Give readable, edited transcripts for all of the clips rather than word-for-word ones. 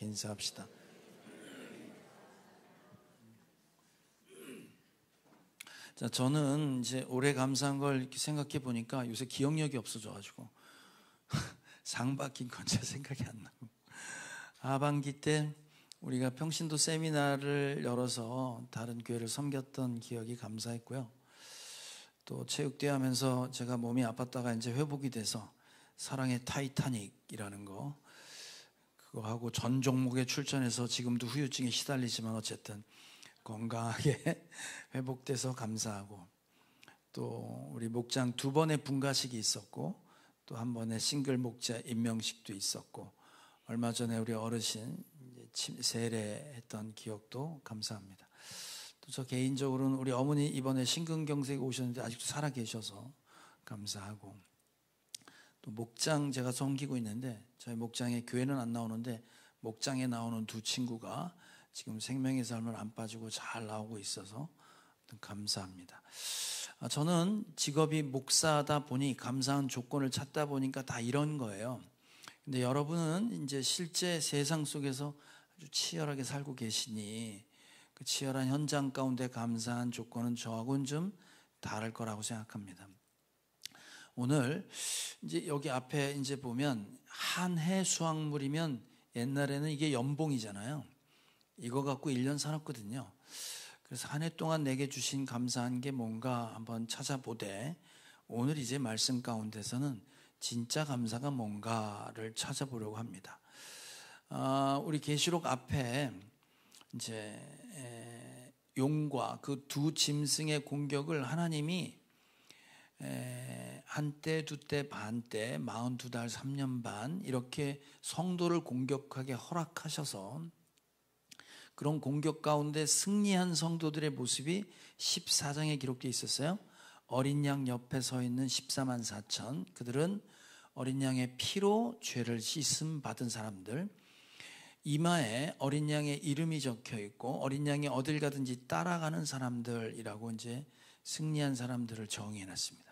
인사합시다. 자, 저는 이제 올해 감사한 걸 이렇게 생각해 보니까 요새 기억력이 없어져가지고 상 받긴 건 잘 생각이 안 나고, 하반기 때 우리가 평신도 세미나를 열어서 다른 교회를 섬겼던 기억이 감사했고요. 또 체육대회 하면서 제가 몸이 아팠다가 이제 회복이 돼서 사랑의 타이타닉이라는 그거 하고 전 종목에 출전해서 지금도 후유증에 시달리지만 어쨌든 건강하게 회복돼서 감사하고, 또 우리 목장 2번의 분가식이 있었고 또 한 번의 싱글 목자 임명식도 있었고, 얼마 전에 우리 어르신 세례했던 기억도 감사합니다. 또 저 개인적으로는 우리 어머니 이번에 심근경색이 오셨는데 아직도 살아 계셔서 감사하고, 또 목장 제가 섬기고 있는데 저희 목장에 교회는 안 나오는데 목장에 나오는 2 친구가 지금 생명의 삶을 안 빠지고 잘 나오고 있어서 감사합니다. 저는 직업이 목사다 보니 감사한 조건을 찾다 보니까 다 이런 거예요. 근데 여러분은 이제 실제 세상 속에서 아주 치열하게 살고 계시니 그 치열한 현장 가운데 감사한 조건은 저하고는 좀 다를 거라고 생각합니다. 오늘 이제 여기 앞에 이제 보면 한 해 수확물이면 옛날에는 이게 연봉이잖아요. 이거 갖고 1년 살았거든요. 그래서 한 해 동안 내게 주신 감사한 게 뭔가 한번 찾아보되, 오늘 이제 말씀 가운데서는 진짜 감사가 뭔가를 찾아보려고 합니다. 우리 계시록 앞에 이제 용과 그 2 짐승의 공격을 하나님이 한때, 2때, 반때, 42달, 3년 반 이렇게 성도를 공격하게 허락하셔서 그런 공격 가운데 승리한 성도들의 모습이 14장에 기록되어 있었어요. 어린 양 옆에 서 있는 14만 4천, 그들은 어린 양의 피로 죄를 씻음 받은 사람들, 이마에 어린 양의 이름이 적혀 있고 어린 양이 어딜 가든지 따라가는 사람들이라고 이제 승리한 사람들을 정의해 놨습니다.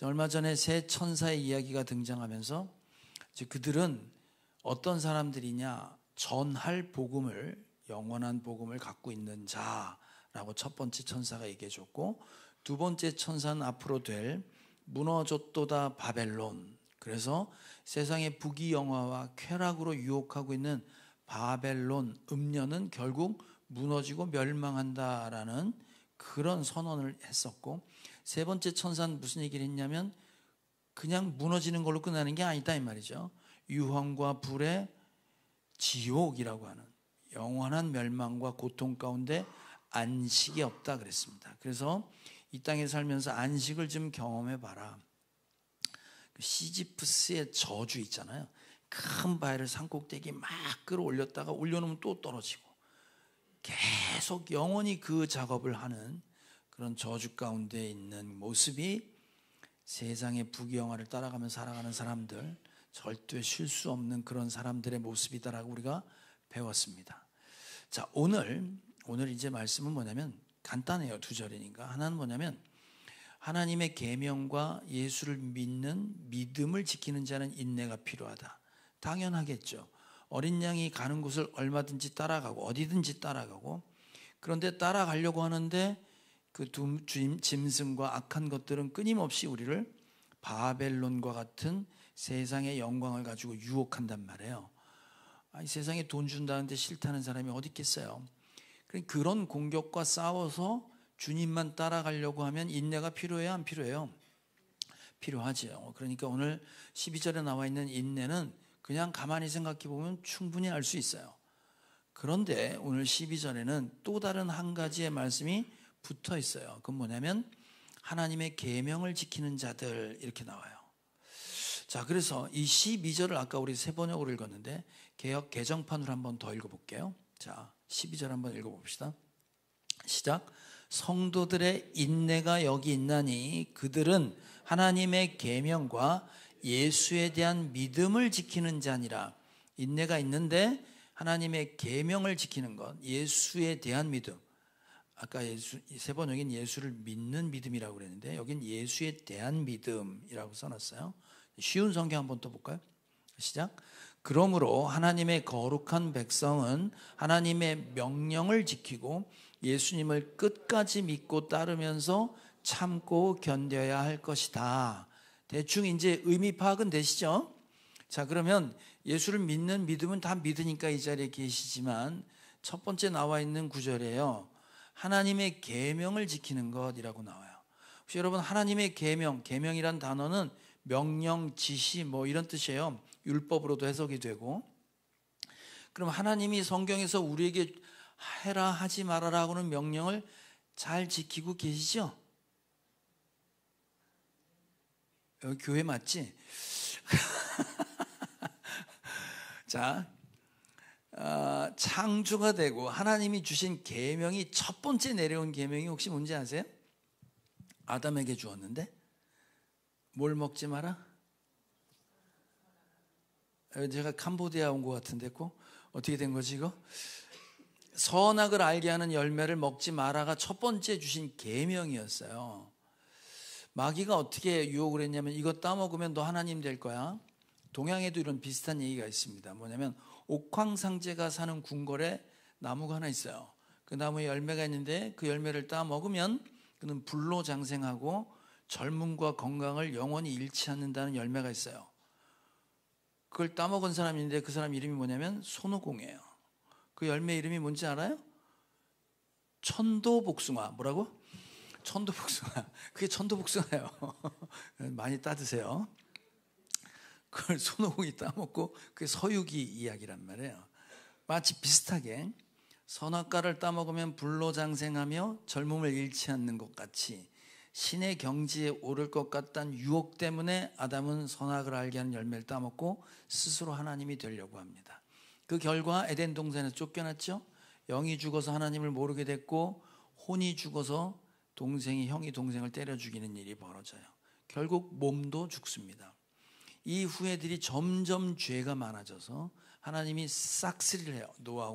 얼마 전에 새 천사의 이야기가 등장하면서 이제 그들은 어떤 사람들이냐, 전할 복음을, 영원한 복음을 갖고 있는 자라고 첫 번째 천사가 얘기해 줬고, 2번째 천사는 앞으로 될 무너졌도다 바벨론, 그래서 세상의 부귀영화와 쾌락으로 유혹하고 있는 바벨론 음녀는 결국 무너지고 멸망한다라는 그런 선언을 했었고, 3번째 천사는 무슨 얘기를 했냐면 그냥 무너지는 걸로 끝나는 게 아니다 이 말이죠. 유황과 불의 지옥이라고 하는 영원한 멸망과 고통 가운데 안식이 없다 그랬습니다. 그래서 이 땅에 살면서 안식을 좀 경험해 봐라. 시지프스의 저주 있잖아요. 큰 바위를 산꼭대기에 막 끌어올렸다가 올려놓으면 또 떨어지고, 계속 영원히 그 작업을 하는 그런 저주 가운데 있는 모습이 세상의 부귀영화를 따라가며 살아가는 사람들, 절대 쉴 수 없는 그런 사람들의 모습이다라고 우리가 배웠습니다. 자, 오늘 이제 말씀은 뭐냐면 간단해요. 2절이니까. 하나는 뭐냐면 하나님의 계명과 예수를 믿는 믿음을 지키는 자는 인내가 필요하다. 당연하겠죠. 어린 양이 가는 곳을 얼마든지 따라가고 어디든지 따라가고, 그런데 따라가려고 하는데 그 짐승과 악한 것들은 끊임없이 우리를 바벨론과 같은 세상의 영광을 가지고 유혹한단 말이에요. 이 세상에 돈 준다는데 싫다는 사람이 어디 있겠어요. 그런 공격과 싸워서 주님만 따라가려고 하면 인내가 필요해요, 안 필요해요? 필요하죠. 그러니까 오늘 12절에 나와 있는 인내는 그냥 가만히 생각해 보면 충분히 알 수 있어요. 그런데 오늘 12절에는 또 다른 한 가지의 말씀이 붙어 있어요. 그건 뭐냐면 하나님의 계명을 지키는 자들, 이렇게 나와요. 자, 그래서 이 12절을 아까 우리 새 번역으로 읽었는데 개역 개정판으로 한번 더 읽어볼게요. 자, 12절 한번 읽어봅시다. 시작. 성도들의 인내가 여기 있나니 그들은 하나님의 계명과 예수에 대한 믿음을 지키는 자니라. 인내가 있는데 하나님의 계명을 지키는 것, 예수에 대한 믿음. 아까 세 번역인 예수를 믿는 믿음이라고 그랬는데 여긴 예수에 대한 믿음이라고 써놨어요. 쉬운 성경 한번 또 볼까요? 시작. 그러므로 하나님의 거룩한 백성은 하나님의 명령을 지키고 예수님을 끝까지 믿고 따르면서 참고 견뎌야 할 것이다. 대충 이제 의미 파악은 되시죠? 자, 그러면 예수를 믿는 믿음은 다 믿으니까 이 자리에 계시지만 첫 번째 나와 있는 구절이에요. 하나님의 계명을 지키는 것이라고 나와요. 혹시 여러분 하나님의 계명이란 단어는 명령, 지시 뭐 이런 뜻이에요. 율법으로도 해석이 되고. 그럼 하나님이 성경에서 우리에게 해라 하지 말아라 하고는 명령을 잘 지키고 계시죠? 여기 교회 맞지? 자, 창조가 되고 하나님이 주신 계명이 첫 번째 내려온 계명이 혹시 뭔지 아세요? 아담에게 주었는데 뭘 먹지 마라? 제가 캄보디아 온 것 같은데 꼭 어떻게 된 거지 이거? 선악을 알게 하는 열매를 먹지 마라가 첫 번째 주신 계명이었어요. 마귀가 어떻게 유혹을 했냐면 이거 따먹으면 너 하나님 될 거야. 동양에도 이런 비슷한 얘기가 있습니다. 뭐냐면 옥황상제가 사는 궁궐에 나무가 하나 있어요. 그 나무에 열매가 있는데 그 열매를 따먹으면 그는 불로장생하고 젊음과 건강을 영원히 잃지 않는다는 열매가 있어요. 그걸 따먹은 사람이 있는데 그 사람 이름이 뭐냐면 손오공이에요. 그 열매 이름이 뭔지 알아요? 천도복숭아. 뭐라고? 천도복숭아. 그게 천도복숭아예요. 많이 따드세요. 그걸 손오공이 따먹고 그게 서유기 이야기란 말이에요. 마치 비슷하게 선악과를 따먹으면 불로장생하며 젊음을 잃지 않는 것 같이 신의 경지에 오를 것 같다는 유혹 때문에 아담은 선악을 알게 하는 열매를 따먹고 스스로 하나님이 되려고 합니다. 그 결과 에덴 동산에서 쫓겨났죠. 영이 죽어서 하나님을 모르게 됐고 혼이 죽어서 형이 동생을 때려 죽이는 일이 벌어져요. 결국 몸도 죽습니다. 이 후예들이 점점 죄가 많아져서 하나님이 싹쓸이를 해요. 노아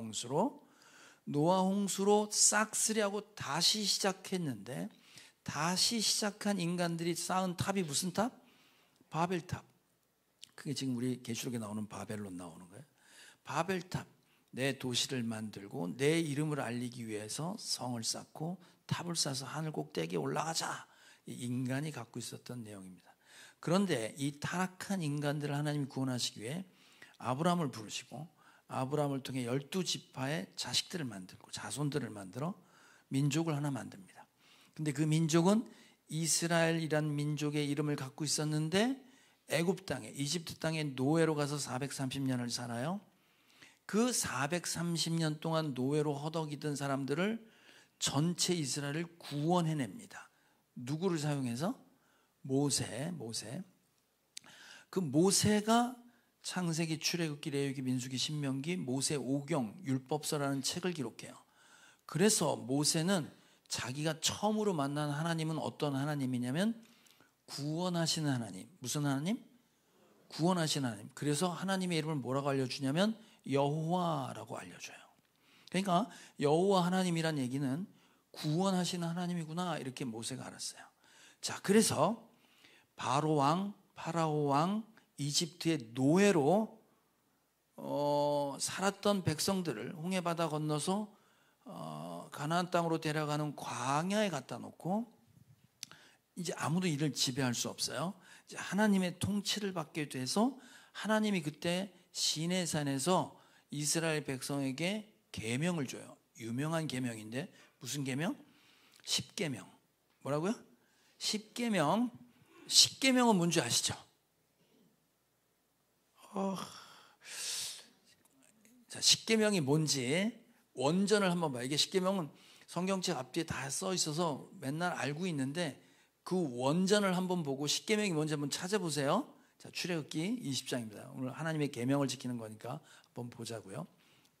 홍수로 싹쓸이하고 다시 시작했는데 다시 시작한 인간들이 쌓은 탑이 무슨 탑? 바벨탑. 그게 지금 우리 계시록에 나오는 바벨론 나오는 거예요. 바벨탑. 내 도시를 만들고 내 이름을 알리기 위해서 성을 쌓고 탑을 쌓아서 하늘 꼭대기에 올라가자. 인간이 갖고 있었던 내용입니다. 그런데 이 타락한 인간들을 하나님이 구원하시기 위해 아브라함을 부르시고 아브라함을 통해 12지파의 자식들을 만들고 자손들을 만들어 민족을 하나 만듭니다. 근데 그 민족은 이스라엘이란 민족의 이름을 갖고 있었는데 애굽 땅에 이집트 땅에 노예로 가서 430년을 살아요. 그 430년 동안 노예로 허덕이던 사람들을 전체 이스라엘을 구원해냅니다. 누구를 사용해서? 모세. 그 모세가 창세기, 출애굽기, 레위기, 민수기, 신명기, 모세 오경, 율법서라는 책을 기록해요. 그래서 모세는 자기가 처음으로 만난 하나님은 어떤 하나님이냐면 구원하시는 하나님. 무슨 하나님? 구원하시는 하나님. 그래서 하나님의 이름을 뭐라고 알려주냐면 여호와라고 알려줘요. 그러니까 여호와 하나님이란 얘기는 구원하시는 하나님이구나 이렇게 모세가 알았어요. 자, 그래서 파라오 왕 이집트의 노예로 살았던 백성들을 홍해바다 건너서 가나안 땅으로 데려가는 광야에 갖다 놓고 이제 아무도 이를 지배할 수 없어요. 이제 하나님의 통치를 받게 돼서 하나님이 그때 시내산에서 이스라엘 백성에게 계명을 줘요. 유명한 계명인데 무슨 계명? 십계명. 뭐라고요? 십계명. 십계명은 뭔지 아시죠? 자, 십계명이 뭔지 원전을 한번 봐요. 이게 십계명은 성경책 앞뒤에 다 써 있어서 맨날 알고 있는데 그 원전을 한번 보고 십계명이 뭔지 한번 찾아보세요. 자, 출애굽기 20장입니다. 오늘 하나님의 계명을 지키는 거니까 한번 보자고요.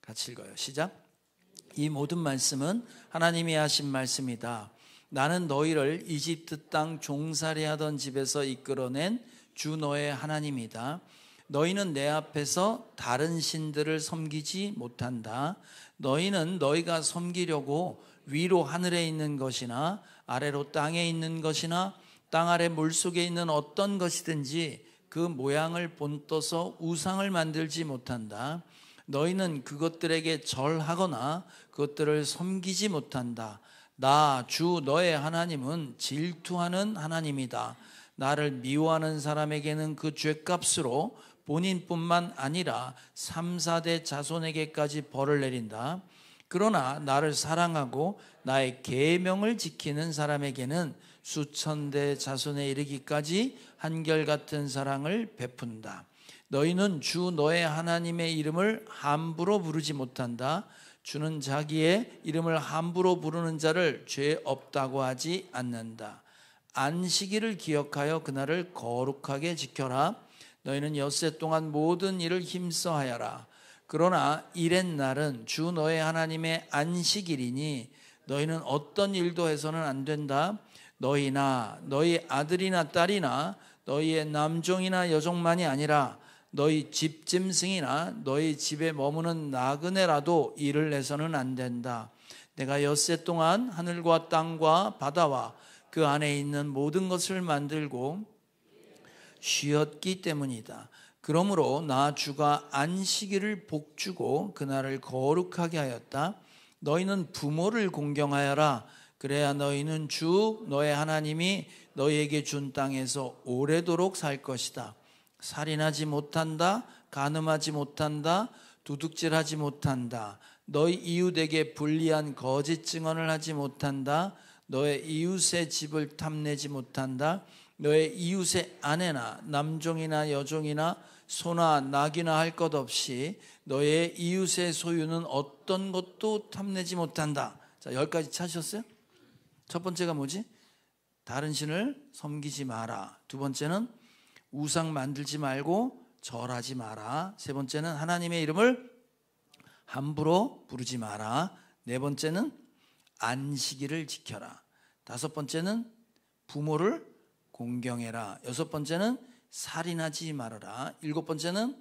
같이 읽어요. 시작. 이 모든 말씀은 하나님이 하신 말씀이다. 나는 너희를 이집트 땅 종살이 하던 집에서 이끌어낸 주 너의 하나님이다. 너희는 내 앞에서 다른 신들을 섬기지 못한다. 너희는 너희가 섬기려고 위로 하늘에 있는 것이나 아래로 땅에 있는 것이나 땅 아래 물속에 있는 어떤 것이든지 그 모양을 본떠서 우상을 만들지 못한다. 너희는 그것들에게 절하거나 그것들을 섬기지 못한다. 나 주 너의 하나님은 질투하는 하나님이다. 나를 미워하는 사람에게는 그 죗값으로 본인뿐만 아니라 3, 4대 자손에게까지 벌을 내린다. 그러나 나를 사랑하고 나의 계명을 지키는 사람에게는 수천 대 자손에 이르기까지 한결같은 사랑을 베푼다. 너희는 주 너의 하나님의 이름을 함부로 부르지 못한다. 주는 자기의 이름을 함부로 부르는 자를 죄 없다고 하지 않는다. 안식일을 기억하여 그날을 거룩하게 지켜라. 너희는 엿새 동안 모든 일을 힘써 하여라. 그러나 일의 날은 주 너의 하나님의 안식일이니 너희는 어떤 일도 해서는 안 된다. 너희나 너희 아들이나 딸이나 너희의 남종이나 여종만이 아니라 너희 집짐승이나 너희 집에 머무는 나그네라도 일을 해서는 안 된다. 내가 엿새 동안 하늘과 땅과 바다와 그 안에 있는 모든 것을 만들고 쉬었기 때문이다. 그러므로 나 주가 안식일을 복주고 그날을 거룩하게 하였다. 너희는 부모를 공경하여라. 그래야 너희는 주 너의 하나님이 너희에게 준 땅에서 오래도록 살 것이다. 살인하지 못한다. 간음하지 못한다. 도둑질하지 못한다. 너희 이웃에게 불리한 거짓 증언을 하지 못한다. 너의 이웃의 집을 탐내지 못한다. 너의 이웃의 아내나 남종이나 여종이나 소나 낙이나 할 것 없이 너의 이웃의 소유는 어떤 것도 탐내지 못한다. 자, 10가지 찾으셨어요? 첫 번째가 뭐지? 다른 신을 섬기지 마라. 두 번째는 우상 만들지 말고 절하지 마라. 세 번째는 하나님의 이름을 함부로 부르지 마라. 네 번째는 안식일을 지켜라. 다섯 번째는 부모를 공경해라. 여섯 번째는 살인하지 말아라. 일곱 번째는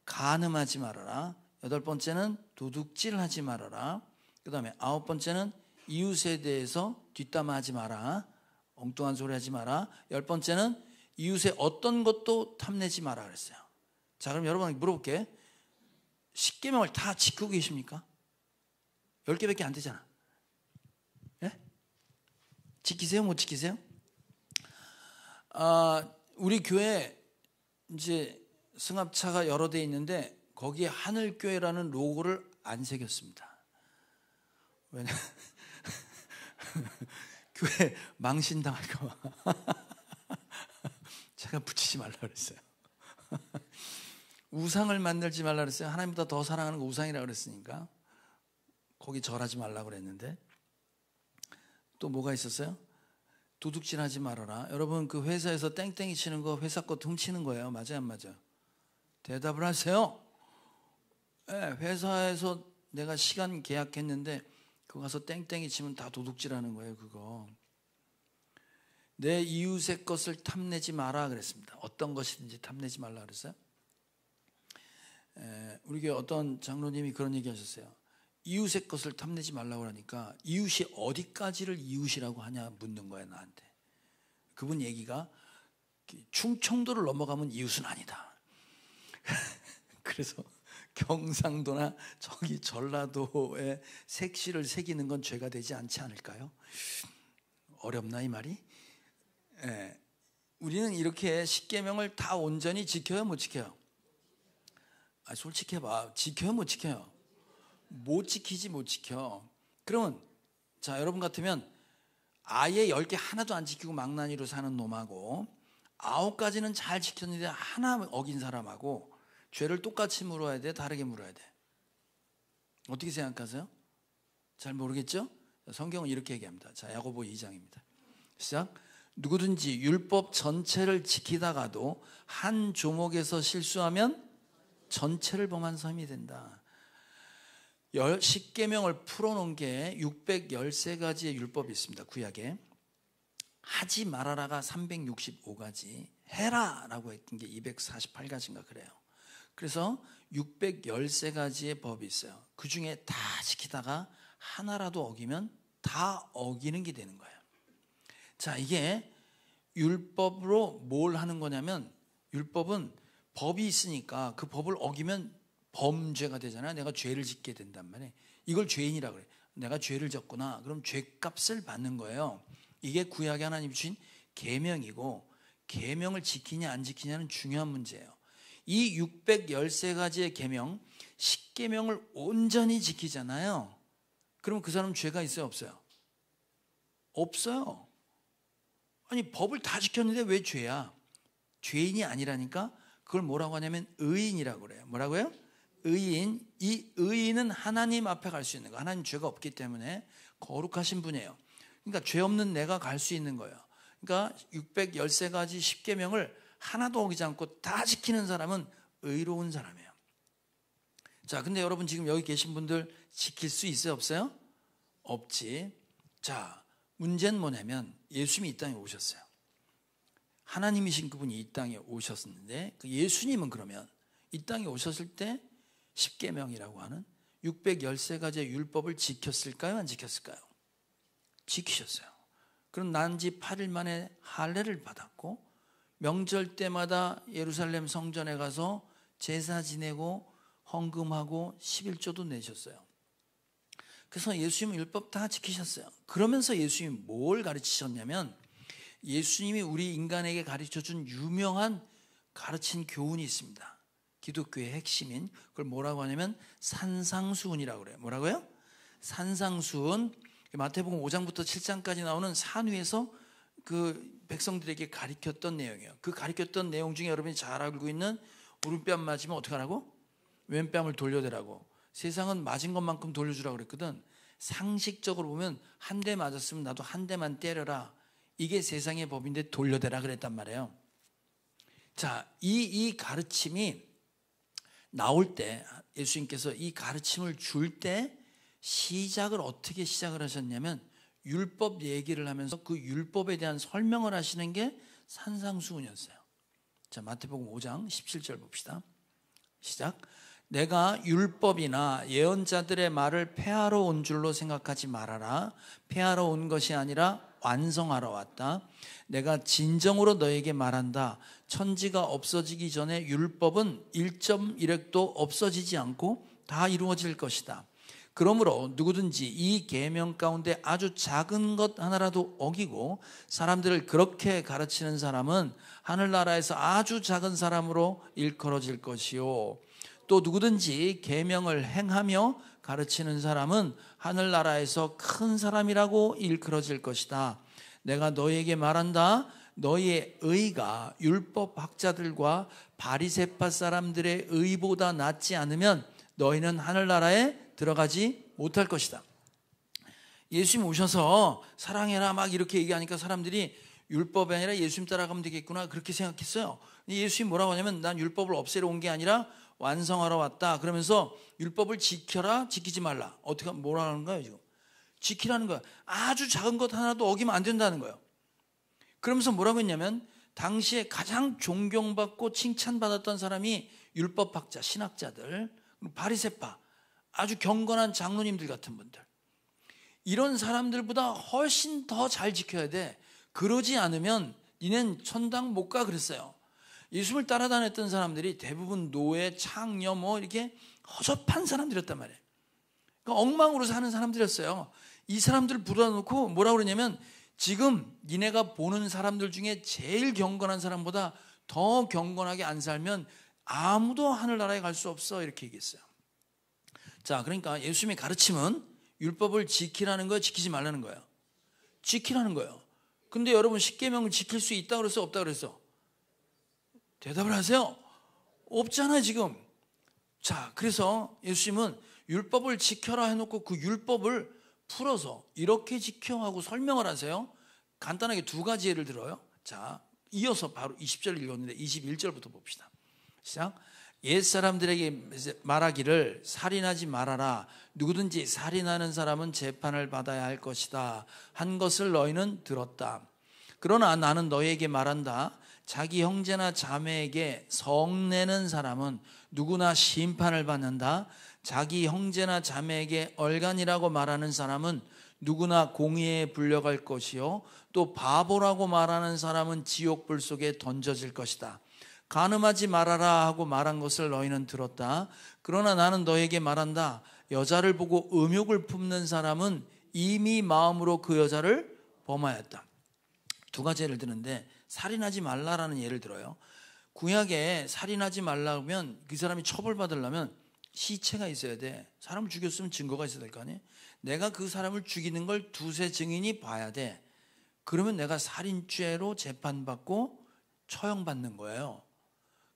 간음하지 말아라. 여덟 번째는 도둑질하지 말아라. 그 다음에 아홉 번째는 이웃에 대해서 뒷담화하지 마라. 엉뚱한 소리 하지 마라. 열 번째는 이웃의 어떤 것도 탐내지 마라 그랬어요. 자, 그럼 여러분에게 물어볼게. 10계명을 다 지키고 계십니까? 10개밖에 안 되잖아. 예? 지키세요? 못 지키세요? 우리 교회 이제 승합차가 여러 대 있는데 거기에 하늘교회라는 로고를 안 새겼습니다. 왜냐? 교회 망신당할까 봐. 제가 붙이지 말라 그랬어요. 우상을 만들지 말라 그랬어요. 하나님보다 더 사랑하는 거 우상이라 그랬으니까 거기 절하지 말라 그랬는데 또 뭐가 있었어요? 도둑질하지 말아라. 여러분 그 회사에서 땡땡이 치는 거 회사 거 훔치는 거예요. 맞아요, 안 맞아요? 대답을 하세요. 네, 회사에서 내가 시간 계약했는데 그거 가서 땡땡이 치면 다 도둑질하는 거예요. 그거. 내 이웃의 것을 탐내지 마라 그랬습니다. 어떤 것이든지 탐내지 말라 그랬어요. 우리 교회 어떤 장로님이 그런 얘기 하셨어요. 이웃의 것을 탐내지 말라고 하니까 이웃이 어디까지를 이웃이라고 하냐 묻는 거예요, 나한테. 그분 얘기가 충청도를 넘어가면 이웃은 아니다. 그래서 경상도나 저기 전라도에 색시를 새기는 건 죄가 되지 않지 않을까요? 어렵나 이 말이? 예. 우리는 이렇게 10계명을 다 온전히 지켜요, 못 지켜요? 솔직히 해봐. 지켜요, 못 지켜요? 못 지키지, 못 지켜. 그러면 자, 여러분 같으면 아예 10개 하나도 안 지키고 망나니로 사는 놈하고 9가지는 잘 지켰는데 하나 어긴 사람하고 죄를 똑같이 물어야 돼, 다르게 물어야 돼? 어떻게 생각하세요? 잘 모르겠죠? 성경은 이렇게 얘기합니다. 자, 야고보 2장입니다. 시작. 누구든지 율법 전체를 지키다가도 한 조목에서 실수하면 전체를 범한 사람이 된다. 10계명을 풀어놓은 게 613가지의 율법이 있습니다. 구약에. 하지 말아라가 365가지, 해라라고 했던 게 248가지인가 그래요. 그래서 613가지의 법이 있어요. 그 중에 다 지키다가 하나라도 어기면 다 어기는 게 되는 거예요. 자, 이게 율법으로 뭘 하는 거냐면 율법은 법이 있으니까 그 법을 어기면 범죄가 되잖아요. 내가 죄를 짓게 된단 말이에요. 이걸 죄인이라고 그래요. 내가 죄를 졌구나. 그럼 죄값을 받는 거예요. 이게 구약에 하나님이 주신 계명이고, 계명을 지키냐 안 지키냐는 중요한 문제예요. 이 613가지의 계명, 10계명을 온전히 지키잖아요. 그럼 그 사람은 죄가 있어요, 없어요? 없어요. 아니, 법을 다 지켰는데 왜 죄야? 죄인이 아니라니까. 그걸 뭐라고 하냐면 의인이라고 그래요. 뭐라고요? 의인. 이 의인은 하나님 앞에 갈 수 있는 거예요. 하나님 죄가 없기 때문에 거룩하신 분이에요. 그러니까 죄 없는 내가 갈 수 있는 거예요. 그러니까 613가지 10계명을 하나도 어기지 않고 다 지키는 사람은 의로운 사람이에요. 자, 근데 여러분 지금 여기 계신 분들 지킬 수 있어요, 없어요? 없지. 자, 문제는 뭐냐면 예수님이 이 땅에 오셨어요. 하나님이신 그분이 이 땅에 오셨는데, 그 예수님은 그러면 이 땅에 오셨을 때 10계명이라고 하는 613가지의 율법을 지켰을까요, 안 지켰을까요? 지키셨어요. 그럼 난지 8일 만에 할례를 받았고, 명절 때마다 예루살렘 성전에 가서 제사 지내고 헌금하고 11조도 내셨어요. 그래서 예수님은 율법 다 지키셨어요. 그러면서 예수님이 뭘 가르치셨냐면, 예수님이 우리 인간에게 가르쳐준 유명한 가르친 교훈이 있습니다. 기독교의 핵심인, 그걸 뭐라고 하냐면 산상수훈이라고 그래요. 뭐라고요? 산상수훈. 마태복음 5장부터 7장까지 나오는 산 위에서 그 백성들에게 가르쳤던 내용이에요. 그 가르쳤던 내용 중에 여러분이 잘 알고 있는 오른뺨 맞으면 어떻게 하라고? 왼뺨을 돌려대라고. 세상은 맞은 것만큼 돌려주라고 그랬거든. 상식적으로 보면 한 대 맞았으면 나도 한 대만 때려라. 이게 세상의 법인데 돌려대라 그랬단 말이에요. 자, 이 가르침이 나올 때, 예수님께서 이 가르침을 줄 때 시작을 어떻게 시작을 하셨냐면, 율법 얘기를 하면서 그 율법에 대한 설명을 하시는 게 산상수훈이었어요. 자, 마태복음 5장 17절 봅시다. 시작. 내가 율법이나 예언자들의 말을 폐하러 온 줄로 생각하지 말아라. 폐하러 온 것이 아니라 완성하러 왔다. 내가 진정으로 너에게 말한다. 천지가 없어지기 전에 율법은 1.1획도 없어지지 않고 다 이루어질 것이다. 그러므로 누구든지 이 계명 가운데 아주 작은 것 하나라도 어기고 사람들을 그렇게 가르치는 사람은 하늘나라에서 아주 작은 사람으로 일컬어질 것이요, 또 누구든지 계명을 행하며 가르치는 사람은 하늘나라에서 큰 사람이라고 일컬어질 것이다. 내가 너희에게 말한다. 너희의 의가 율법학자들과 바리새파 사람들의 의보다 낫지 않으면 너희는 하늘나라에 들어가지 못할 것이다. 예수님 오셔서 사랑해라 막 이렇게 얘기하니까 사람들이 율법이 아니라 예수님 따라가면 되겠구나 그렇게 생각했어요. 예수님 뭐라고 하냐면, 난 율법을 없애러 온 게 아니라 완성하러 왔다. 그러면서 율법을 지켜라, 지키지 말라. 어떻게 뭐라는 거예요 지금? 지키라는 거야. 아주 작은 것 하나도 어기면 안 된다는 거예요. 그러면서 뭐라고 했냐면, 당시에 가장 존경받고 칭찬받았던 사람이 율법학자, 신학자들, 바리새파, 아주 경건한 장로님들 같은 분들, 이런 사람들보다 훨씬 더 잘 지켜야 돼. 그러지 않으면 니넨 천당 못 가 그랬어요. 예수님을 따라다녔던 사람들이 대부분 노예, 창녀 뭐 이렇게 허접한 사람들이었단 말이에요. 그러니까 엉망으로 사는 사람들이었어요. 이 사람들 불러놓고 뭐라고 그러냐면, 지금 니네가 보는 사람들 중에 제일 경건한 사람보다 더 경건하게 안 살면 아무도 하늘나라에 갈 수 없어 이렇게 얘기했어요. 자, 그러니까 예수님의 가르침은 율법을 지키라는 거예요, 지키지 말라는 거예요? 지키라는 거예요. 근데 여러분 10계명을 지킬 수 있다고 그랬어, 없다고 그랬어? 대답을 하세요. 없잖아요 지금. 자, 그래서 예수님은 율법을 지켜라 해놓고 그 율법을 풀어서 이렇게 지켜 하고 설명을 하세요. 간단하게 두 가지 예를 들어요. 자, 이어서 바로 20절 읽었는데 21절부터 봅시다. 시작. 옛사람들에게 말하기를 살인하지 말아라. 누구든지 살인하는 사람은 재판을 받아야 할 것이다 한 것을 너희는 들었다. 그러나 나는 너희에게 말한다. 자기 형제나 자매에게 성내는 사람은 누구나 심판을 받는다. 자기 형제나 자매에게 얼간이라고 말하는 사람은 누구나 공의에 불려갈 것이요, 또 바보라고 말하는 사람은 지옥불 속에 던져질 것이다. 간음하지 말아라 하고 말한 것을 너희는 들었다. 그러나 나는 너에게 말한다. 여자를 보고 음욕을 품는 사람은 이미 마음으로 그 여자를 범하였다. 두 가지 예를 드는데, 살인하지 말라라는 예를 들어요. 구약에 살인하지 말라면 그 사람이 처벌받으려면 시체가 있어야 돼. 사람을 죽였으면 증거가 있어야 될 거 아니에요. 내가 그 사람을 죽이는 걸 두세 증인이 봐야 돼. 그러면 내가 살인죄로 재판받고 처형받는 거예요.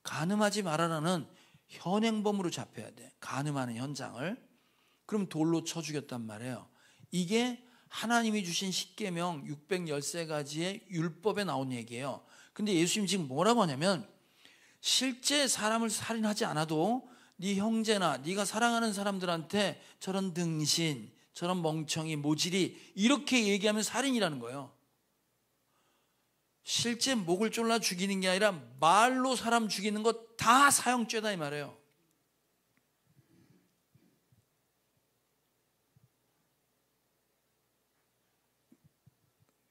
간음하지 말아라는 현행범으로 잡혀야 돼. 간음하는 현장을. 그럼 돌로 쳐 죽였단 말이에요. 이게 하나님이 주신 십계명 613가지의 율법에 나온 얘기예요. 근데 예수님 지금 뭐라고 하냐면, 실제 사람을 살인하지 않아도 네 형제나 네가 사랑하는 사람들한테 저런 등신, 저런 멍청이, 모질이 이렇게 얘기하면 살인이라는 거예요. 실제 목을 졸라 죽이는 게 아니라 말로 사람 죽이는 거 다 사형죄다 이 말이에요.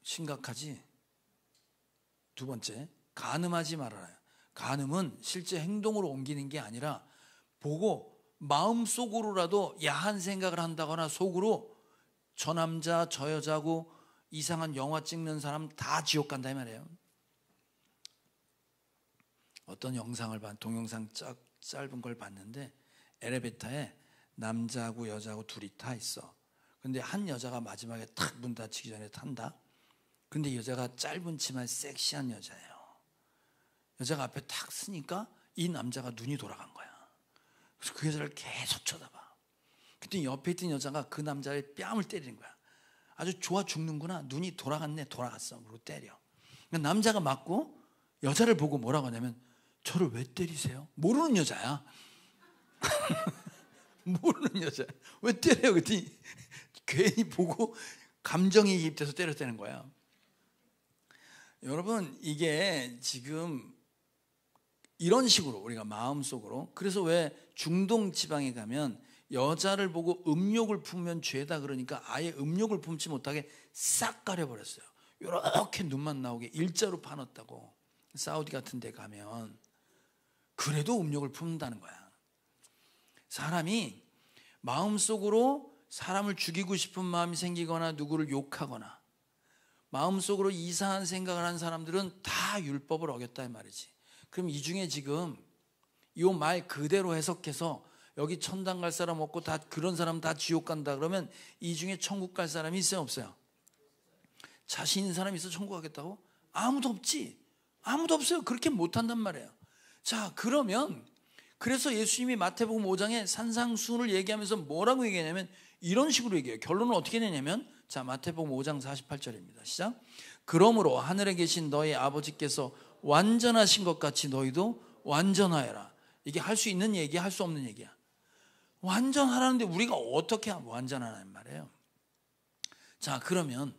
심각하지? 두 번째, 간음하지 말아요. 간음은 실제 행동으로 옮기는 게 아니라 보고 마음속으로라도 야한 생각을 한다거나 속으로 저 남자 저 여자고 이상한 영화 찍는 사람 다 지옥 간다 이 말이에요. 어떤 영상을 동영상 짧은 걸 봤는데, 엘리베이터에 남자하고 여자하고 둘이 타 있어. 근데 한 여자가 마지막에 탁 문 닫히기 전에 탄다. 근데 여자가 짧은 치마에 섹시한 여자예요. 여자가 앞에 탁 서니까 이 남자가 눈이 돌아간 거야. 그래서 그 여자를 계속 쳐다봐. 그때 옆에 있던 여자가 그 남자의 뺨을 때리는 거야. 아주 좋아 죽는구나. 눈이 돌아갔네. 돌아갔어. 그리고 때려. 그러니까 남자가 맞고 여자를 보고 뭐라고 하냐면, 저를 왜 때리세요? 모르는 여자야. 모르는 여자야. 왜 때려요? 그랬더니 괜히 보고 감정이 입돼서 때렸다는 거야. 여러분, 이게 지금 이런 식으로 우리가 마음속으로, 그래서 왜 중동 지방에 가면 여자를 보고 음욕을 품으면 죄다 그러니까 아예 음욕을 품지 못하게 싹 가려버렸어요. 이렇게 눈만 나오게 일자로 파놨다고. 사우디 같은 데 가면 그래도 음욕을 품는다는 거야. 사람이 마음속으로 사람을 죽이고 싶은 마음이 생기거나 누구를 욕하거나 마음속으로 이상한 생각을 한 사람들은 다 율법을 어겼다 이 말이지. 그럼 이 중에 지금 이 말 그대로 해석해서 여기 천당 갈 사람 없고 다 그런 사람 다 지옥 간다 그러면 이 중에 천국 갈 사람이 있어요 없어요? 자신 있는 사람이 있어 천국 가겠다고? 아무도 없지. 아무도 없어요. 그렇게 못한단 말이에요. 자, 그러면 그래서 예수님이 마태복음 5장에 산상수훈을 얘기하면서 뭐라고 얘기하냐면 이런 식으로 얘기해요. 결론은 어떻게 내냐면, 자, 마태복음 5장 48절입니다. 시작. 그러므로 하늘에 계신 너희 아버지께서 완전하신 것 같이 너희도 완전하여라. 이게 할 수 있는 얘기야, 할 수 없는 얘기야? 완전하라는데 우리가 어떻게 완전하라는 말이에요. 자, 그러면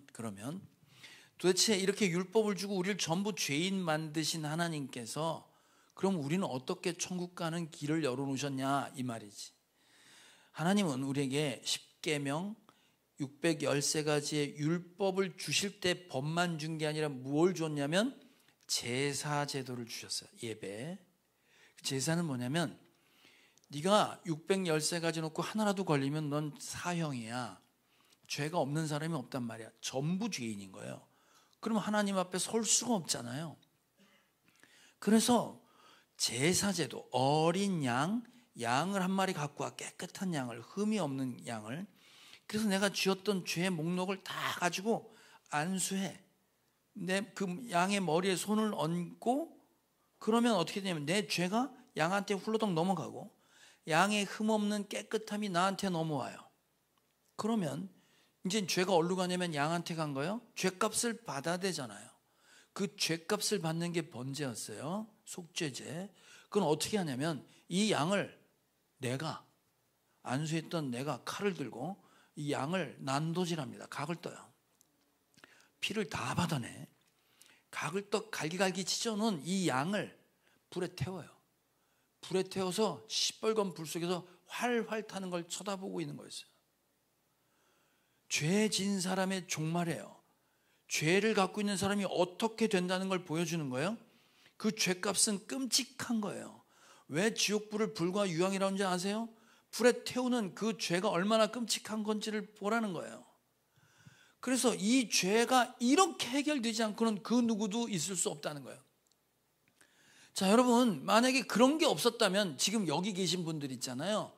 도대체 이렇게 율법을 주고 우리를 전부 죄인 만드신 하나님께서 그럼 우리는 어떻게 천국 가는 길을 열어놓으셨냐 이 말이지. 하나님은 우리에게 십계명 613가지의 율법을 주실 때 법만 준 게 아니라 뭘 줬냐면 제사 제도를 주셨어요. 예배. 제사는 뭐냐면 네가 613가지 놓고 하나라도 걸리면 넌 사형이야. 죄가 없는 사람이 없단 말이야. 전부 죄인인 거예요. 그러면 하나님 앞에 설 수가 없잖아요. 그래서 제사제도, 어린 양을 한 마리 갖고 와. 깨끗한 양을, 흠이 없는 양을. 그래서 내가 지었던 죄의 목록을 다 가지고 안수해. 내 그 양의 머리에 손을 얹고, 그러면 어떻게 되냐면 내 죄가 양한테 훌러덩 넘어가고 양의 흠 없는 깨끗함이 나한테 넘어와요. 그러면 이제 죄가 어디로 가냐면 양한테 간 거예요. 죄값을 받아야 되잖아요. 그 죄값을 받는 게 번제였어요. 속죄제. 그건 어떻게 하냐면 이 양을 내가 안수했던 내가 칼을 들고 이 양을 난도질합니다. 각을 떠요. 피를 다 받아내. 각을 떠 갈기갈기 찢어놓은 이 양을 불에 태워요. 불에 태워서 시뻘건 불 속에서 활활 타는 걸 쳐다보고 있는 거였어요. 죄 진 사람의 종말이에요. 죄를 갖고 있는 사람이 어떻게 된다는 걸 보여주는 거예요. 그 죄값은 끔찍한 거예요. 왜 지옥불을 불과 유황이라는 줄 아세요? 불에 태우는 그 죄가 얼마나 끔찍한 건지를 보라는 거예요. 그래서 이 죄가 이렇게 해결되지 않고는 그 누구도 있을 수 없다는 거예요. 자, 여러분, 만약에 그런 게 없었다면 지금 여기 계신 분들 있잖아요.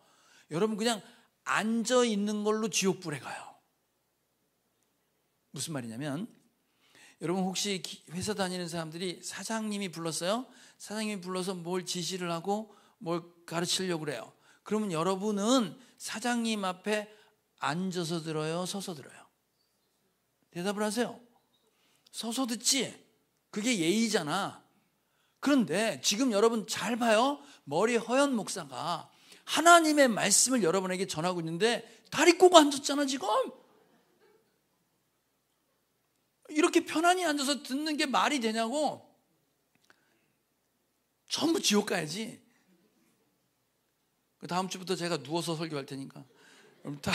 여러분 그냥 앉아 있는 걸로 지옥불에 가요. 무슨 말이냐면, 여러분 혹시 회사 다니는 사람들이 사장님이 불렀어요? 사장님이 불러서 뭘 지시를 하고 뭘 가르치려고 그래요. 그러면 여러분은 사장님 앞에 앉아서 들어요? 서서 들어요? 대답을 하세요. 서서 듣지. 그게 예의잖아. 그런데 지금 여러분 잘 봐요. 머리 허연 목사가 하나님의 말씀을 여러분에게 전하고 있는데 다리 꼬고 앉았잖아 지금. 이렇게 편안히 앉아서 듣는 게 말이 되냐고. 전부 지옥 가야지. 다음 주부터 제가 누워서 설교할 테니까 그럼 다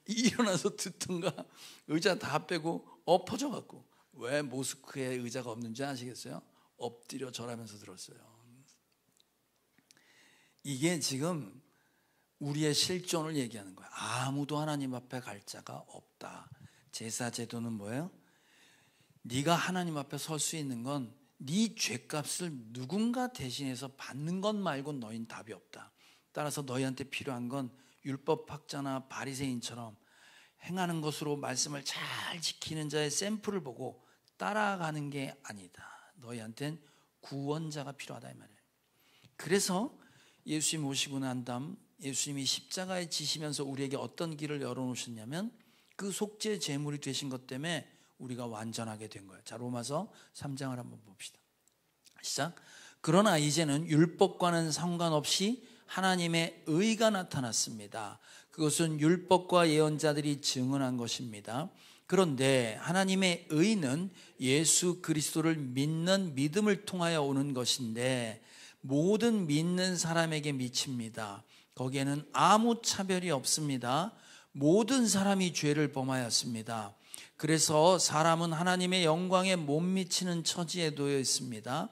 일어나서 듣든가 의자 다 빼고 엎어져 갖고. 왜 모스크에 의자가 없는지 아시겠어요? 엎드려 절하면서 들었어요. 이게 지금 우리의 실존을 얘기하는 거예요. 아무도 하나님 앞에 갈 자가 없다. 제사 제도는 뭐예요? 네가 하나님 앞에 설 수 있는 건 네 죄값을 누군가 대신해서 받는 것 말고 너희는 답이 없다. 따라서 너희한테 필요한 건 율법학자나 바리새인처럼 행하는 것으로 말씀을 잘 지키는 자의 샘플을 보고 따라가는 게 아니다. 너희한텐 구원자가 필요하다 이 말이에요. 그래서 예수님 오시고 난 다음 예수님이 십자가에 지시면서 우리에게 어떤 길을 열어놓으셨냐면 그 속죄 제물이 되신 것 때문에 우리가 완전하게 된 거예요. 자, 로마서 3장을 한번 봅시다. 시작. 그러나 이제는 율법과는 상관없이 하나님의 의가 나타났습니다. 그것은 율법과 예언자들이 증언한 것입니다. 그런데 하나님의 의는 예수 그리스도를 믿는 믿음을 통하여 오는 것인데 모든 믿는 사람에게 미칩니다. 거기에는 아무 차별이 없습니다. 모든 사람이 죄를 범하였습니다. 그래서 사람은 하나님의 영광에 못 미치는 처지에 놓여 있습니다.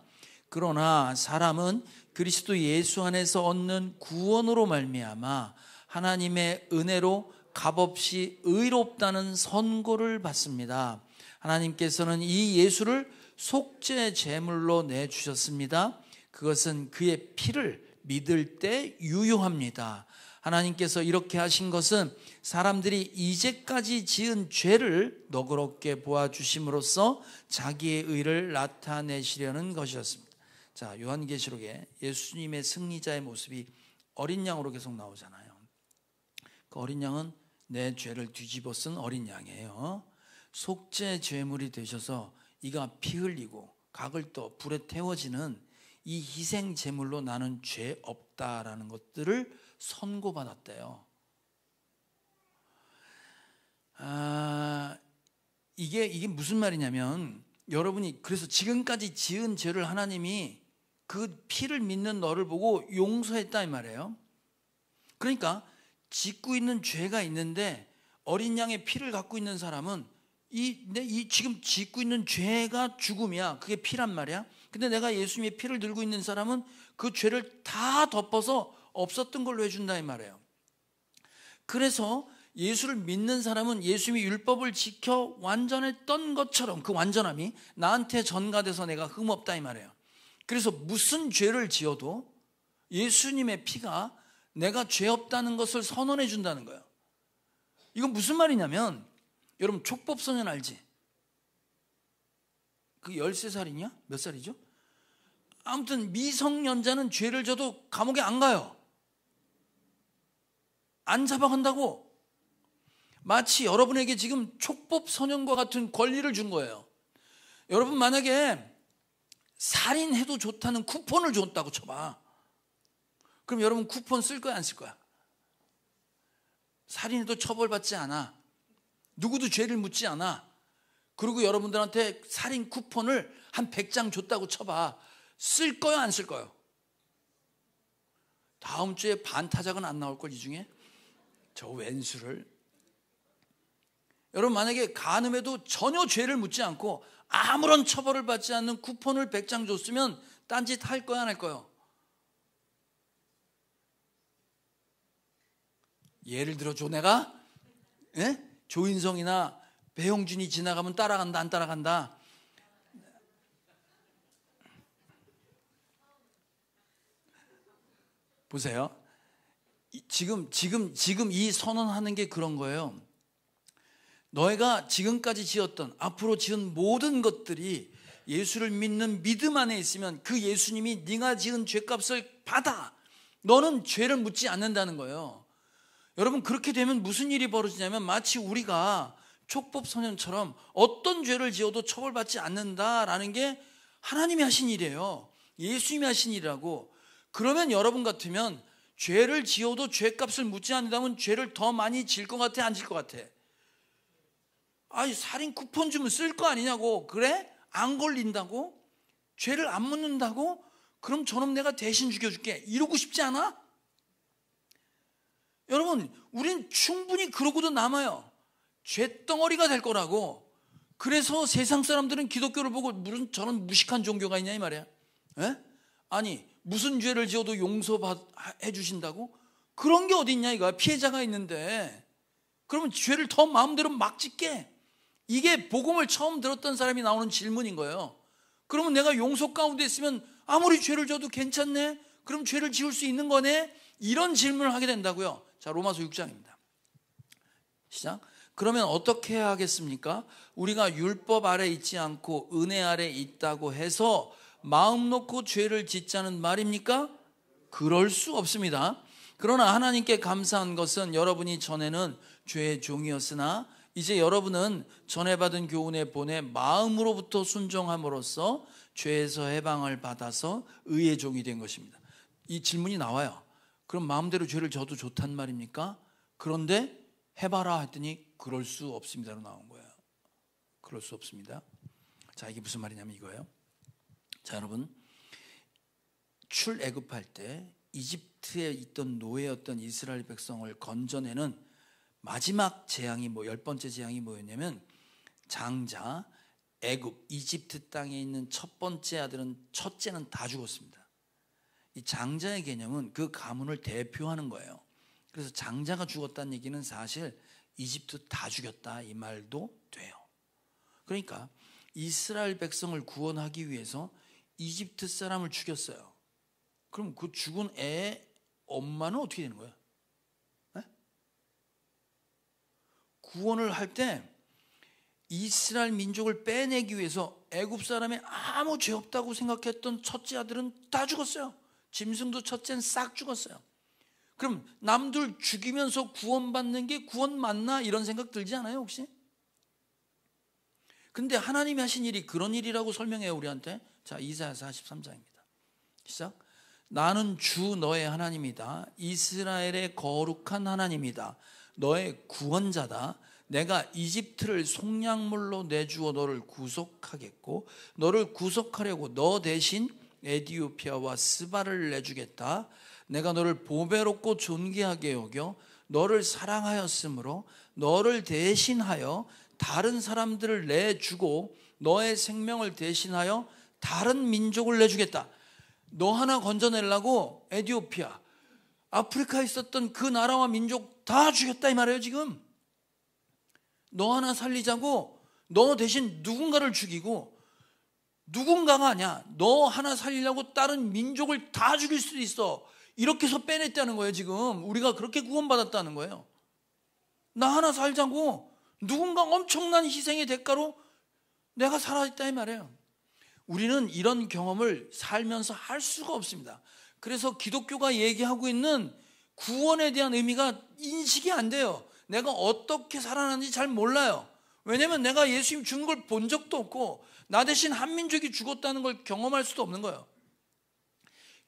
그러나 사람은 그리스도 예수 안에서 얻는 구원으로 말미암아 하나님의 은혜로 값없이 의롭다는 선고를 받습니다. 하나님께서는 이 예수를 속죄 제물로 내주셨습니다. 그것은 그의 피를 믿을 때 유효합니다. 하나님께서 이렇게 하신 것은 사람들이 이제까지 지은 죄를 너그럽게 보아주심으로써 자기의 의를 나타내시려는 것이었습니다. 자, 요한계시록에 예수님의 승리자의 모습이 어린 양으로 계속 나오잖아요. 그 어린 양은 내 죄를 뒤집어 쓴 어린 양이에요. 속죄 제물이 되셔서 이가 피 흘리고 각을 떠 불에 태워지는 이 희생 제물로 나는 죄 없다라는 것들을 선고받았대요. 이게 무슨 말이냐면 여러분이 그래서 지금까지 지은 죄를 하나님이 그 피를 믿는 너를 보고 용서했다 이 말이에요. 그러니까 짓고 있는 죄가 있는데 어린 양의 피를 갖고 있는 사람은 이 지금 짓고 있는 죄가 죽음이야. 그게 피란 말이야. 근데 내가 예수님의 피를 들고 있는 사람은 그 죄를 다 덮어서 없었던 걸로 해준다 이 말이에요. 그래서 예수를 믿는 사람은 예수님이 율법을 지켜 완전했던 것처럼 그 완전함이 나한테 전가돼서 내가 흠없다 이 말이에요. 그래서 무슨 죄를 지어도 예수님의 피가 내가 죄 없다는 것을 선언해 준다는 거예요. 이건 무슨 말이냐면 여러분 촉법소년 알지? 그 13살이냐? 몇 살이죠? 아무튼 미성년자는 죄를 져도 감옥에 안 가요. 안 잡아간다고. 마치 여러분에게 지금 촉법소년과 같은 권리를 준 거예요. 여러분 만약에 살인해도 좋다는 쿠폰을 줬다고 쳐봐. 그럼 여러분 쿠폰 쓸 거야 안 쓸 거야? 살인해도 처벌받지 않아. 누구도 죄를 묻지 않아. 그리고 여러분들한테 살인 쿠폰을 한 100장 줬다고 쳐봐. 쓸 거야 안 쓸 거요? 다음 주에 반타작은 안 나올 걸 이 중에? 저 왼수를. 여러분 만약에 간음해도 전혀 죄를 묻지 않고 아무런 처벌을 받지 않는 쿠폰을 100장 줬으면 딴짓 할 거야 안 할 거요? 예를 들어 줘 내가? 예? 조인성이나 배용준이 지나가면 따라간다 안 따라간다? 보세요. 지금 이 선언하는 게 그런 거예요. 너희가 지금까지 지었던 앞으로 지은 모든 것들이 예수를 믿는 믿음 안에 있으면 그 예수님이 네가 지은 죄값을 받아. 너는 죄를 묻지 않는다는 거예요. 여러분 그렇게 되면 무슨 일이 벌어지냐면 마치 우리가 촉법소년처럼 어떤 죄를 지어도 처벌받지 않는다라는 게 하나님이 하신 일이에요. 예수님이 하신 일이라고. 그러면 여러분 같으면 죄를 지어도 죄값을 묻지 않는다면 죄를 더 많이 질 것 같아 안 질 것 같아? 아니 살인 쿠폰 주면 쓸 거 아니냐고. 그래? 안 걸린다고? 죄를 안 묻는다고? 그럼 저놈 내가 대신 죽여줄게 이러고 싶지 않아? 여러분 우린 충분히 그러고도 남아요. 죄덩어리가 될 거라고. 그래서 세상 사람들은 기독교를 보고 무슨 저런 무식한 종교가 있냐 이 말이야. 에? 아니 무슨 죄를 지어도 용서해 주신다고? 그런 게 어디 있냐 이거야. 피해자가 있는데 그러면 죄를 더 마음대로 막 짓게. 이게 복음을 처음 들었던 사람이 나오는 질문인 거예요. 그러면 내가 용서 가운데 있으면 아무리 죄를 져도 괜찮네? 그럼 죄를 지을 수 있는 거네? 이런 질문을 하게 된다고요. 자, 로마서 6장입니다. 시작. 그러면 어떻게 해야 하겠습니까? 우리가 율법 아래 있지 않고 은혜 아래 있다고 해서 마음 놓고 죄를 짓자는 말입니까? 그럴 수 없습니다. 그러나 하나님께 감사한 것은 여러분이 전에는 죄의 종이었으나 이제 여러분은 전에 받은 교훈에 본에 마음으로부터 순종함으로써 죄에서 해방을 받아서 의의 종이 된 것입니다. 이 질문이 나와요. 그럼 마음대로 죄를 져도 좋단 말입니까? 그런데 해봐라 했더니 그럴 수 없습니다로 나온 거예요. 그럴 수 없습니다. 자, 이게 무슨 말이냐면 이거예요. 자, 여러분 출애굽할 때 이집트에 있던 노예였던 이스라엘 백성을 건져내는 마지막 재앙이 10번째 재앙이 뭐였냐면 장자 애굽 이집트 땅에 있는 첫 번째 아들은 첫째는 다 죽었습니다. 이 장자의 개념은 그 가문을 대표하는 거예요. 그래서 장자가 죽었다는 얘기는 사실 이집트 다 죽였다 이 말도 돼요. 그러니까 이스라엘 백성을 구원하기 위해서 이집트 사람을 죽였어요. 그럼 그 죽은 애의 엄마는 어떻게 되는 거예요? 네? 구원을 할 때 이스라엘 민족을 빼내기 위해서 애굽 사람이 아무 죄 없다고 생각했던 첫째 아들은 다 죽었어요. 짐승도 첫째는 싹 죽었어요. 그럼 남들 죽이면서 구원받는 게 구원 맞나? 이런 생각 들지 않아요 혹시? 근데 하나님이 하신 일이 그런 일이라고 설명해요 우리한테. 자, 이사야 43장입니다. 시작. 나는 주 너의 하나님이다. 이스라엘의 거룩한 하나님이다. 너의 구원자다. 내가 이집트를 속량물로 내주어 너를 구속하겠고 너를 구속하려고 너 대신 에디오피아와 스바를 내주겠다. 내가 너를 보배롭고 존귀하게 여겨 너를 사랑하였으므로 너를 대신하여 다른 사람들을 내주고 너의 생명을 대신하여 다른 민족을 내주겠다. 너 하나 건져내려고 에디오피아, 아프리카에 있었던 그 나라와 민족 다 죽였다 이 말이에요 지금. 너 하나 살리자고 너 대신 누군가를 죽이고 누군가가 아니야. 너 하나 살리려고 다른 민족을 다 죽일 수도 있어. 이렇게 해서 빼냈다는 거예요 지금. 우리가 그렇게 구원받았다는 거예요. 나 하나 살자고 누군가 엄청난 희생의 대가로 내가 살아있다 이 말이에요. 우리는 이런 경험을 살면서 할 수가 없습니다. 그래서 기독교가 얘기하고 있는 구원에 대한 의미가 인식이 안 돼요. 내가 어떻게 살아났는지 잘 몰라요. 왜냐면 내가 예수님 죽는 걸 본 적도 없고 나 대신 한민족이 죽었다는 걸 경험할 수도 없는 거예요.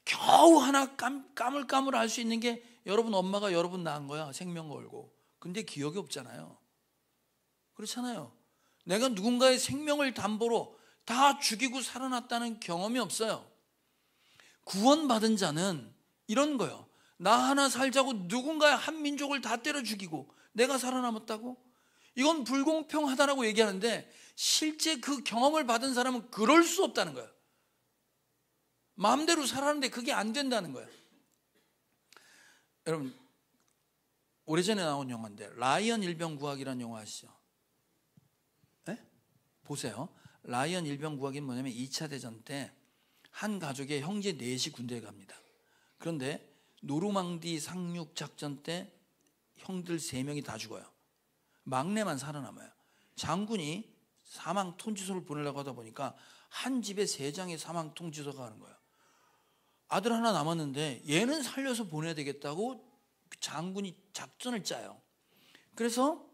겨우 하나 까물까물 알 수 있는 게 여러분 엄마가 여러분 낳은 거야. 생명 걸고. 근데 기억이 없잖아요. 그렇잖아요. 내가 누군가의 생명을 담보로 다 죽이고 살아났다는 경험이 없어요. 구원받은 자는 이런 거예요. 나 하나 살자고 누군가의 한 민족을 다 때려 죽이고 내가 살아남았다고? 이건 불공평하다라고 얘기하는데 실제 그 경험을 받은 사람은 그럴 수 없다는 거예요. 마음대로 살았는데 그게 안 된다는 거예요. 여러분, 오래전에 나온 영화인데 라이언 일병구하기라는 영화 아시죠? 네? 보세요. 라이언 일병구하기는 뭐냐면 2차 대전 때 한 가족의 형제 넷이 군대에 갑니다. 그런데 노르망디 상륙 작전 때 형들 3명이 다 죽어요. 막내만 살아남아요. 장군이 사망 통지서를 보내려고 하다 보니까 한 집에 3장의 사망 통지서가 가는 거예요. 아들 하나 남았는데 얘는 살려서 보내야 되겠다고 장군이 작전을 짜요. 그래서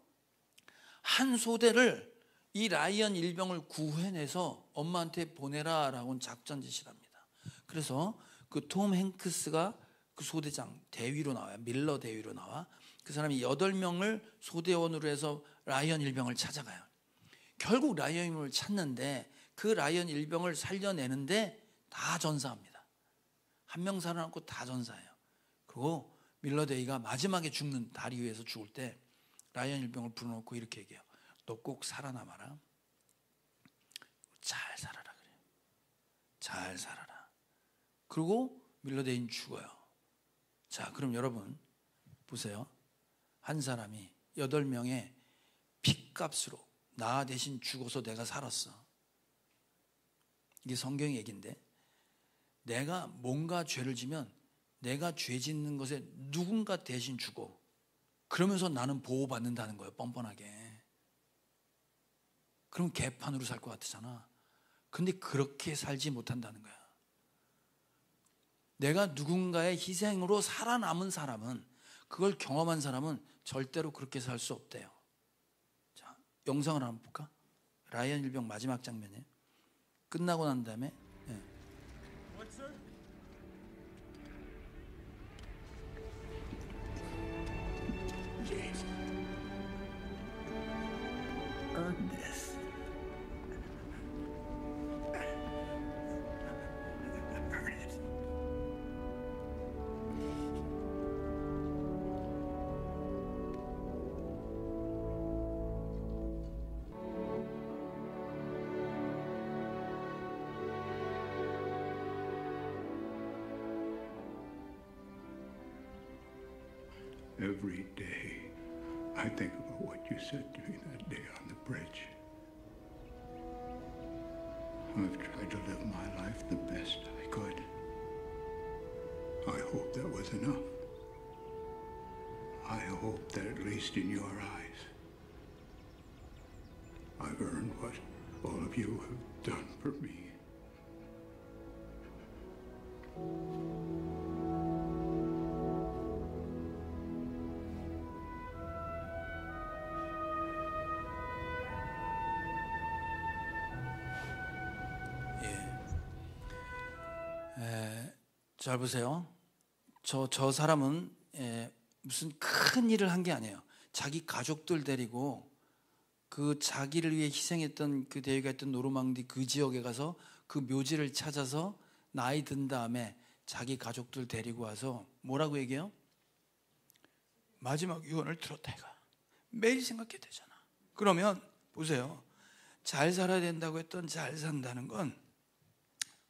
한 소대를 이 라이언 일병을 구해내서 엄마한테 보내라라고 작전 지시를 합니다. 그래서 그 톰 행크스가 그 소대장 대위로 나와요. 밀러 대위로 나와. 그 사람이 8명을 소대원으로 해서 라이언 일병을 찾아가요. 결국 라이언 일병을 찾는데 그 라이언 일병을 살려내는데 다 전사합니다. 한 명 살아남고 다 전사해요. 그리고 밀러 대위가 마지막에 죽는 다리 위에서 죽을 때 라이언 일병을 불러놓고 이렇게 얘기해요. 너 꼭 살아남아라. 잘 살아라 그래요. 잘 살아라. 그리고 밀러 대위는 죽어요. 자, 그럼 여러분 보세요. 한 사람이 8명의 핏값으로 나 대신 죽어서 내가 살았어. 이게 성경 얘기인데 내가 뭔가 죄를 지면 내가 죄 짓는 것에 누군가 대신 죽어. 그러면서 나는 보호받는다는 거예요. 뻔뻔하게. 그럼 개판으로 살 것 같잖아. 근데 그렇게 살지 못한다는 거야. 내가 누군가의 희생으로 살아남은 사람은, 그걸 경험한 사람은 절대로 그렇게 살 수 없대요. 자, 영상을 한번 볼까? 라이언 일병 마지막 장면이에요. 끝나고 난 다음에 Earn this. Earn it. Every day, I think about what you said to me that day on the bridge. I've tried to live my life the best I could. I hope that was enough. I hope that at least in your eyes, I've earned what all of you have done for me. 잘 보세요. 저 사람은 무슨 큰 일을 한 게 아니에요. 자기 가족들 데리고 그 자기를 위해 희생했던 그 대위가 있던 노르망디 그 지역에 가서 그 묘지를 찾아서 나이 든 다음에 자기 가족들 데리고 와서 뭐라고 얘기해요? 마지막 유언을 들었다 이가. 매일 생각해야 되잖아. 그러면 보세요. 잘 살아야 된다고 했던 잘 산다는 건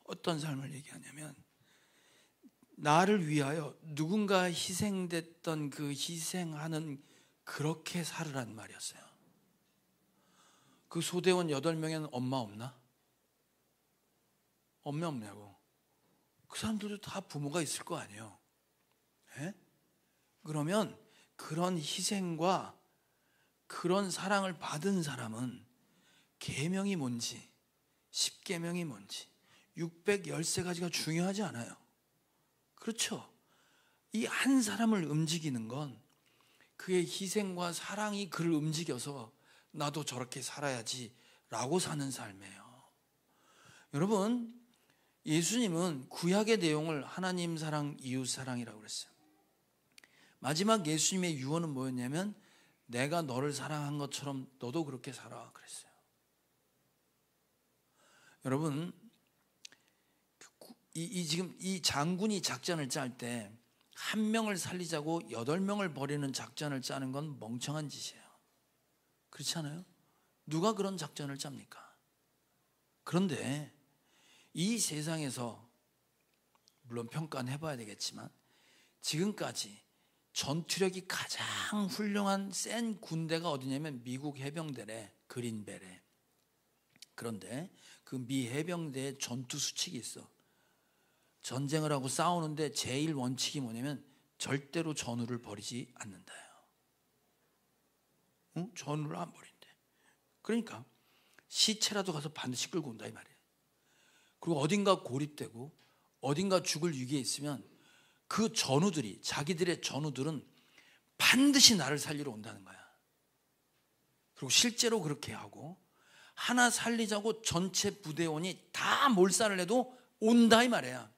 어떤 삶을 얘기하냐면 나를 위하여 누군가 희생됐던 그 희생하는 그렇게 살으란 말이었어요. 그 소대원 8명에는 엄마 없나? 엄마 없냐고. 그 사람들도 다 부모가 있을 거 아니에요. 예? 그러면 그런 희생과 그런 사랑을 받은 사람은 계명이 뭔지 10계명이 뭔지 613가지가 중요하지 않아요. 그렇죠. 이 한 사람을 움직이는 건 그의 희생과 사랑이 그를 움직여서 나도 저렇게 살아야지 라고 사는 삶이에요. 여러분, 예수님은 구약의 내용을 하나님 사랑, 이웃 사랑이라고 그랬어요. 마지막 예수님의 유언은 뭐였냐면 내가 너를 사랑한 것처럼 너도 그렇게 살아 그랬어요. 여러분, 지금 이 장군이 작전을 짤 때 한 명을 살리자고 8명을 버리는 작전을 짜는 건 멍청한 짓이에요. 그렇지 않아요? 누가 그런 작전을 짭니까? 그런데 이 세상에서 물론 평가는 해봐야 되겠지만 지금까지 전투력이 가장 훌륭한 센 군대가 어디냐면 미국 해병대래, 그린벨에. 그런데 그 미 해병대의 전투 수칙이 있어. 전쟁을 하고 싸우는데 제일 원칙이 뭐냐면 절대로 전우를 버리지 않는다요. 응? 전우를 안 버린대. 그러니까 시체라도 가서 반드시 끌고 온다 이 말이에요. 그리고 어딘가 고립되고 어딘가 죽을 위기에 있으면 그 전우들이, 자기들의 전우들은 반드시 나를 살리러 온다는 거야. 그리고 실제로 그렇게 하고 하나 살리자고 전체 부대원이 다 몰살을 해도 온다 이 말이야.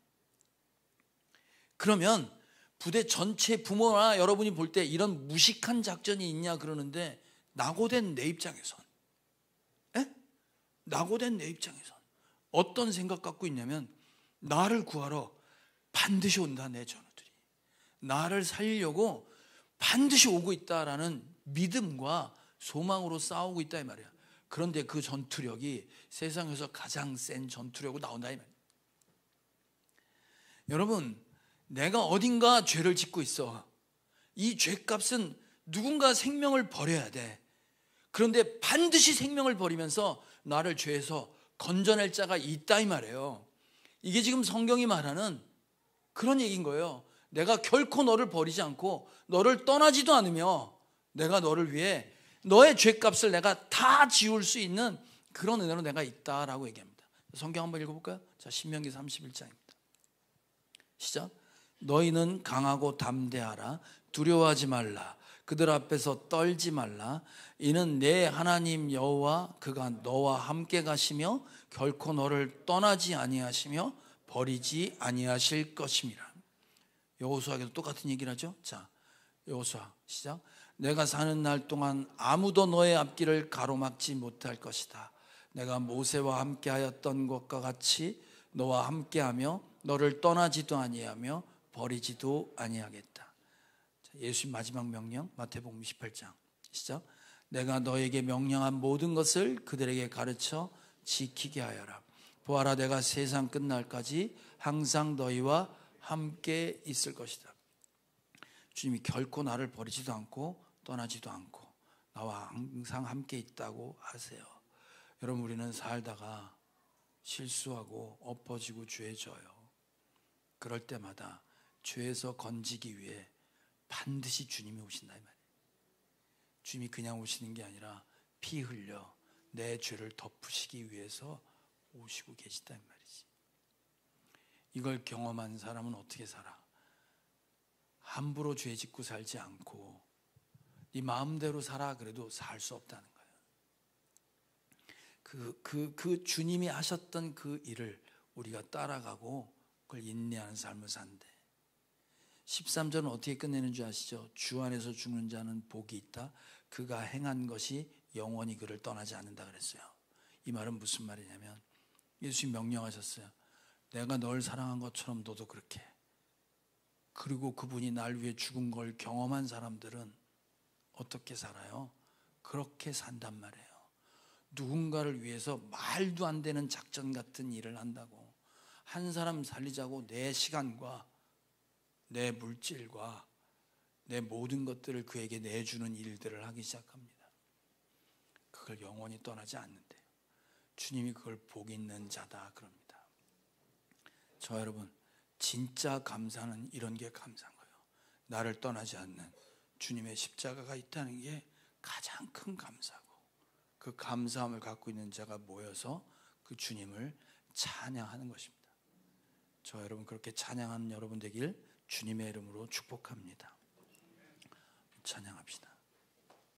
그러면 부대 전체 부모나 여러분이 볼 때 이런 무식한 작전이 있냐 그러는데 낙오된 내 입장에선, 낙오된 내 입장에선 어떤 생각 갖고 있냐면 나를 구하러 반드시 온다 내 전우들이. 나를 살리려고 반드시 오고 있다라는 믿음과 소망으로 싸우고 있다 이 말이야. 그런데 그 전투력이 세상에서 가장 센 전투력으로 나온다 이 말이야. 여러분, 내가 어딘가 죄를 짓고 있어. 이 죄값은 누군가 생명을 버려야 돼. 그런데 반드시 생명을 버리면서 나를 죄에서 건져낼 자가 있다 이 말이에요. 이게 지금 성경이 말하는 그런 얘기인 거예요. 내가 결코 너를 버리지 않고 너를 떠나지도 않으며 내가 너를 위해 너의 죄값을 내가 다 지울 수 있는 그런 은혜로 내가 있다라고 얘기합니다. 성경 한번 읽어볼까요? 자, 신명기 31장입니다. 시작. 너희는 강하고 담대하라. 두려워하지 말라. 그들 앞에서 떨지 말라. 이는 내 하나님 여호와 그가 너와 함께 가시며 결코 너를 떠나지 아니하시며 버리지 아니하실 것임이라. 여호수아에게도 똑같은 얘기를 하죠. 자, 여호수아 시작. 내가 사는 날 동안 아무도 너의 앞길을 가로막지 못할 것이다. 내가 모세와 함께 하였던 것과 같이 너와 함께하며 너를 떠나지도 아니하며 버리지도 아니하겠다. 예수님 마지막 명령 마태복음 28장 시작. 내가 너에게 명령한 모든 것을 그들에게 가르쳐 지키게 하여라. 보아라, 내가 세상 끝날까지 항상 너희와 함께 있을 것이다. 주님이 결코 나를 버리지도 않고 떠나지도 않고 나와 항상 함께 있다고 하세요. 여러분, 우리는 살다가 실수하고 엎어지고 죄에 져요. 그럴 때마다 죄에서 건지기 위해 반드시 주님이 오신다 이 말이에요. 주님이 그냥 오시는 게 아니라 피 흘려 내 죄를 덮으시기 위해서 오시고 계시다 이 말이지. 이걸 경험한 사람은 어떻게 살아? 함부로 죄 짓고 살지 않고 네 마음대로 살아 그래도 살 수 없다는 거예요. 그 주님이 하셨던 그 일을 우리가 따라가고 그걸 인내하는 삶을 산대. 13절은 어떻게 끝내는 줄 아시죠? 주 안에서 죽는 자는 복이 있다. 그가 행한 것이 영원히 그를 떠나지 않는다 그랬어요. 이 말은 무슨 말이냐면 예수님 명령하셨어요. 내가 널 사랑한 것처럼 너도 그렇게. 그리고 그분이 날 위해 죽은 걸 경험한 사람들은 어떻게 살아요? 그렇게 산단 말이에요. 누군가를 위해서 말도 안 되는 작전 같은 일을 한다고. 한 사람 살리자고 내 시간과 내 물질과 내 모든 것들을 그에게 내주는 일들을 하기 시작합니다. 그걸 영원히 떠나지 않는데요. 주님이 그걸 복 있는 자다 그럽니다. 저 여러분, 진짜 감사는 이런 게 감사한 거예요. 나를 떠나지 않는 주님의 십자가가 있다는 게 가장 큰 감사고, 그 감사함을 갖고 있는 자가 모여서 그 주님을 찬양하는 것입니다. 저 여러분, 그렇게 찬양하는 여러분 되길 주님의 이름으로 축복합니다. 찬양합시다.